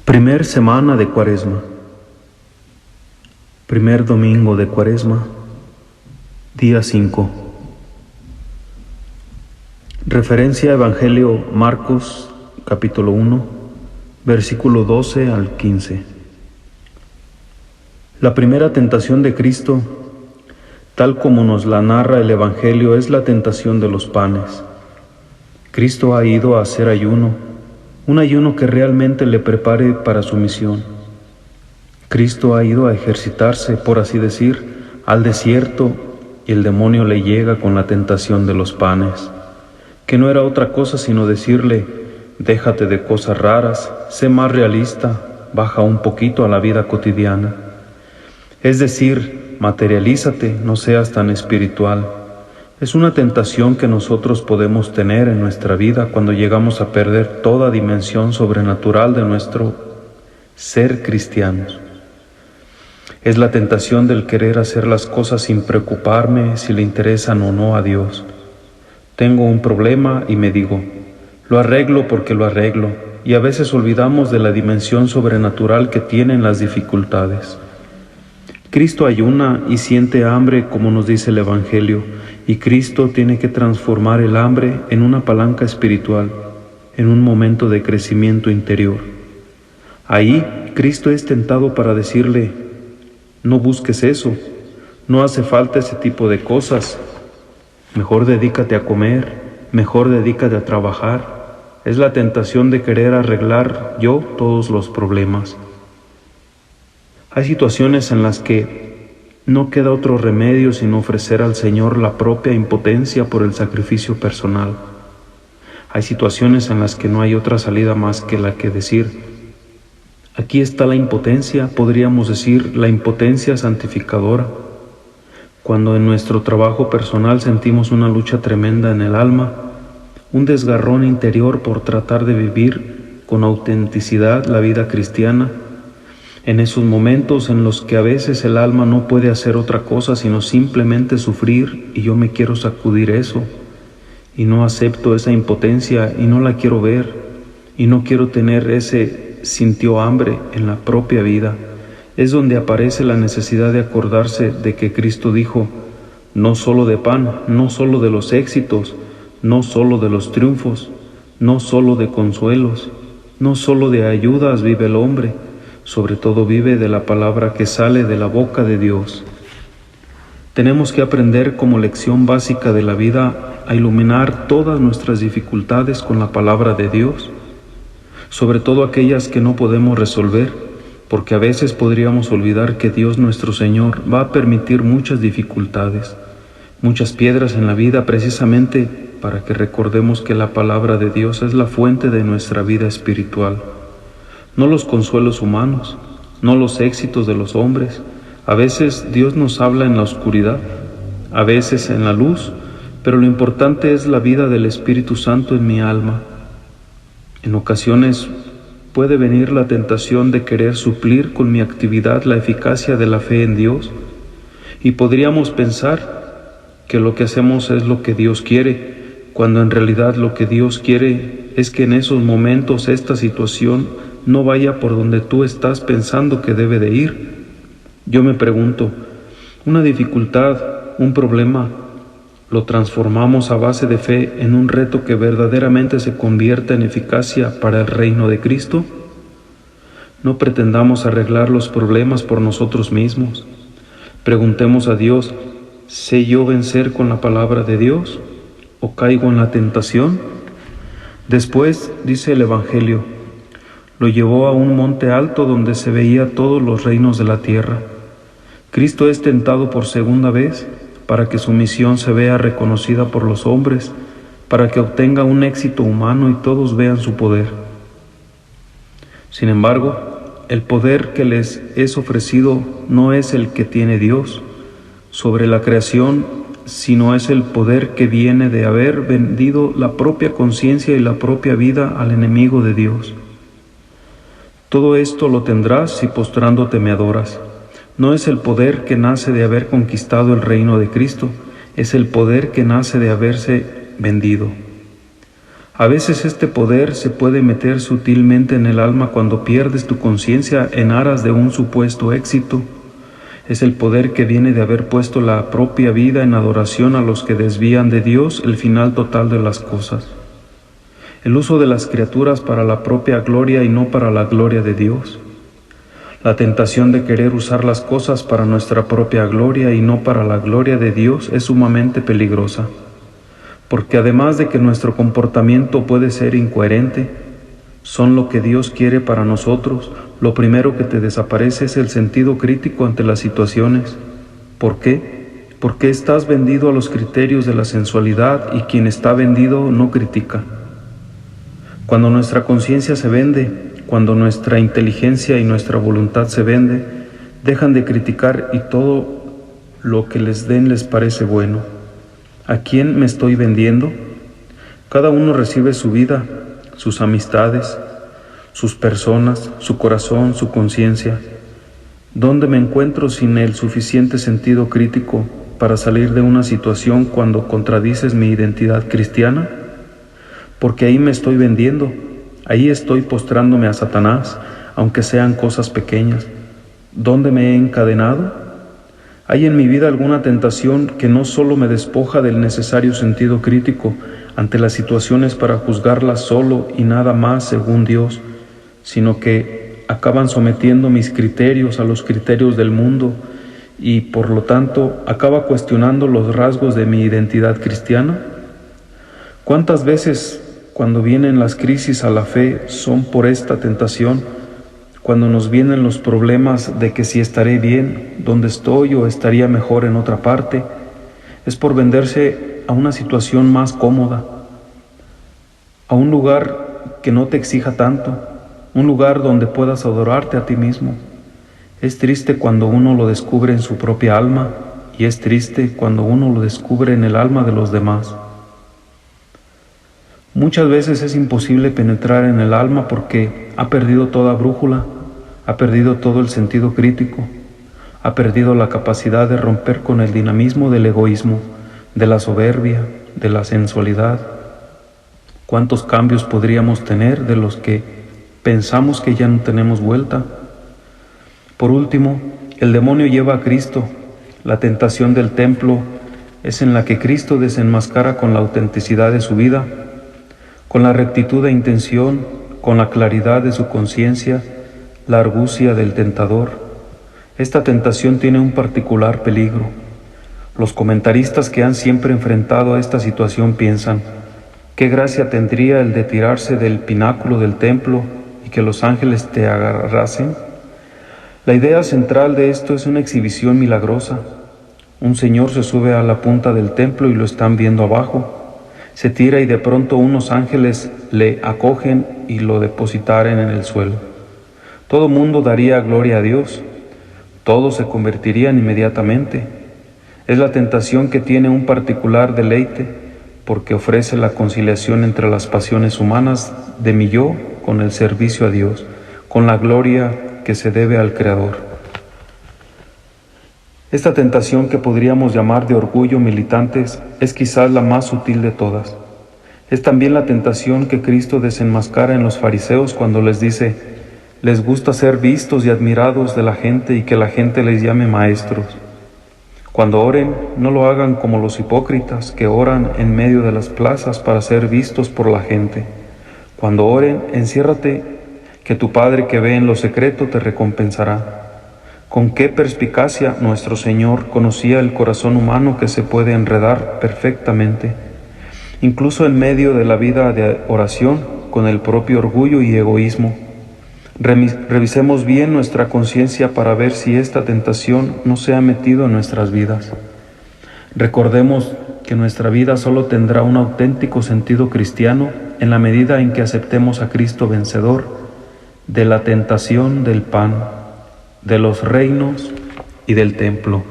Primer semana de Cuaresma. Primer domingo de Cuaresma, día 5. Referencia Evangelio Marcos, capítulo 1, versículo 12 al 15. La primera tentación de Cristo, tal como nos la narra el Evangelio, es la tentación de los panes. Cristo ha ido a hacer ayuno, un ayuno que realmente le prepare para su misión. Cristo ha ido a ejercitarse, por así decir, al desierto, y el demonio le llega con la tentación de los panes, que no era otra cosa sino decirle: déjate de cosas raras, sé más realista, baja un poquito a la vida cotidiana. Es decir, materialízate, no seas tan espiritual. Es una tentación que nosotros podemos tener en nuestra vida cuando llegamos a perder toda dimensión sobrenatural de nuestro ser cristianos. Es la tentación del querer hacer las cosas sin preocuparme si le interesan o no a Dios. Tengo un problema y me digo, lo arreglo porque lo arreglo, y a veces olvidamos de la dimensión sobrenatural que tienen las dificultades. Cristo ayuna y siente hambre, como nos dice el Evangelio, y Cristo tiene que transformar el hambre en una palanca espiritual, en un momento de crecimiento interior. Ahí Cristo es tentado para decirle: no busques eso, no hace falta ese tipo de cosas, mejor dedícate a comer, mejor dedícate a trabajar. Es la tentación de querer arreglar yo todos los problemas. Hay situaciones en las que no queda otro remedio sino ofrecer al Señor la propia impotencia por el sacrificio personal. Hay situaciones en las que no hay otra salida más que la que decir: aquí está la impotencia, podríamos decir la impotencia santificadora. Cuando en nuestro trabajo personal sentimos una lucha tremenda en el alma, un desgarrón interior por tratar de vivir con autenticidad la vida cristiana, en esos momentos en los que a veces el alma no puede hacer otra cosa sino simplemente sufrir, y yo me quiero sacudir eso, y no acepto esa impotencia y no la quiero ver, y no quiero tener ese sintió hambre en la propia vida, es donde aparece la necesidad de acordarse de que Cristo dijo: no solo de pan, no solo de los éxitos, no solo de los triunfos, no solo de consuelos, no solo de ayudas vive el hombre, sobre todo vive de la palabra que sale de la boca de Dios. Tenemos que aprender como lección básica de la vida a iluminar todas nuestras dificultades con la palabra de Dios, sobre todo aquellas que no podemos resolver, porque a veces podríamos olvidar que Dios nuestro Señor va a permitir muchas dificultades, muchas piedras en la vida, precisamente para que recordemos que la palabra de Dios es la fuente de nuestra vida espiritual. No los consuelos humanos, no los éxitos de los hombres. A veces Dios nos habla en la oscuridad, a veces en la luz, pero lo importante es la vida del Espíritu Santo en mi alma. En ocasiones puede venir la tentación de querer suplir con mi actividad la eficacia de la fe en Dios, y podríamos pensar que lo que hacemos es lo que Dios quiere, cuando en realidad lo que Dios quiere es que en esos momentos esta situación no vaya por donde tú estás pensando que debe de ir. Yo me pregunto, una dificultad, un problema, ¿lo transformamos a base de fe en un reto que verdaderamente se convierta en eficacia para el reino de Cristo? No pretendamos arreglar los problemas por nosotros mismos. Preguntemos a Dios: ¿sé yo vencer con la palabra de Dios o caigo en la tentación? Después, dice el Evangelio, lo llevó a un monte alto donde se veía todos los reinos de la tierra. Cristo es tentado por segunda vez para que su misión se vea reconocida por los hombres, para que obtenga un éxito humano y todos vean su poder. Sin embargo, el poder que les es ofrecido no es el que tiene Dios sobre la creación, sino es el poder que viene de haber vendido la propia conciencia y la propia vida al enemigo de Dios. Todo esto lo tendrás si postrándote me adoras. No es el poder que nace de haber conquistado el reino de Cristo, es el poder que nace de haberse vendido. A veces este poder se puede meter sutilmente en el alma cuando pierdes tu conciencia en aras de un supuesto éxito. Es el poder que viene de haber puesto la propia vida en adoración a los que desvían de Dios el final total de las cosas. El uso de las criaturas para la propia gloria y no para la gloria de Dios. La tentación de querer usar las cosas para nuestra propia gloria y no para la gloria de Dios es sumamente peligrosa, porque además de que nuestro comportamiento puede ser incoherente, son lo que Dios quiere para nosotros, lo primero que te desaparece es el sentido crítico ante las situaciones. ¿Por qué? Porque estás vendido a los criterios de la sensualidad y quien está vendido no critica. Cuando nuestra conciencia se vende, cuando nuestra inteligencia y nuestra voluntad se vende, dejan de criticar y todo lo que les den les parece bueno. ¿A quién me estoy vendiendo? Cada uno recibe su vida, sus amistades, sus personas, su corazón, su conciencia. ¿Dónde me encuentro sin el suficiente sentido crítico para salir de una situación cuando contradices mi identidad cristiana? Porque ahí me estoy vendiendo, ahí estoy postrándome a Satanás, aunque sean cosas pequeñas. ¿Dónde me he encadenado? ¿Hay en mi vida alguna tentación que no solo me despoja del necesario sentido crítico ante las situaciones para juzgarlas solo y nada más según Dios, sino que acaban sometiendo mis criterios a los criterios del mundo y por lo tanto acaba cuestionando los rasgos de mi identidad cristiana? ¿Cuántas veces cuando vienen las crisis a la fe son por esta tentación? Cuando nos vienen los problemas de que si estaré bien donde estoy o estaría mejor en otra parte, es por venderse a una situación más cómoda, a un lugar que no te exija tanto, un lugar donde puedas adorarte a ti mismo. Es triste cuando uno lo descubre en su propia alma y es triste cuando uno lo descubre en el alma de los demás. Muchas veces es imposible penetrar en el alma porque ha perdido toda brújula, ha perdido todo el sentido crítico, ha perdido la capacidad de romper con el dinamismo del egoísmo, de la soberbia, de la sensualidad. ¿Cuántos cambios podríamos tener de los que pensamos que ya no tenemos vuelta? Por último, el demonio lleva a Cristo. La tentación del templo es en la que Cristo desenmascara con la autenticidad de su vida, con la rectitud de intención, con la claridad de su conciencia, la argucia del tentador. Esta tentación tiene un particular peligro. Los comentaristas que han siempre enfrentado a esta situación piensan: ¿qué gracia tendría el de tirarse del pináculo del templo y que los ángeles te agarrasen? La idea central de esto es una exhibición milagrosa. Un señor se sube a la punta del templo y lo están viendo abajo. Se tira y de pronto unos ángeles le acogen y lo depositaren en el suelo. Todo mundo daría gloria a Dios. Todos se convertirían inmediatamente. Es la tentación que tiene un particular deleite porque ofrece la conciliación entre las pasiones humanas de mi yo con el servicio a Dios, con la gloria que se debe al Creador. Esta tentación que podríamos llamar de orgullo militantes es quizás la más sutil de todas. Es también la tentación que Cristo desenmascara en los fariseos cuando les dice: les gusta ser vistos y admirados de la gente y que la gente les llame maestros. Cuando oren, no lo hagan como los hipócritas que oran en medio de las plazas para ser vistos por la gente. Cuando oren, enciérrate, que tu Padre que ve en lo secreto te recompensará. Con qué perspicacia nuestro Señor conocía el corazón humano que se puede enredar perfectamente, incluso en medio de la vida de oración, con el propio orgullo y egoísmo. Revisemos bien nuestra conciencia para ver si esta tentación no se ha metido en nuestras vidas. Recordemos que nuestra vida solo tendrá un auténtico sentido cristiano en la medida en que aceptemos a Cristo vencedor de la tentación del pan, de los reinos y del templo.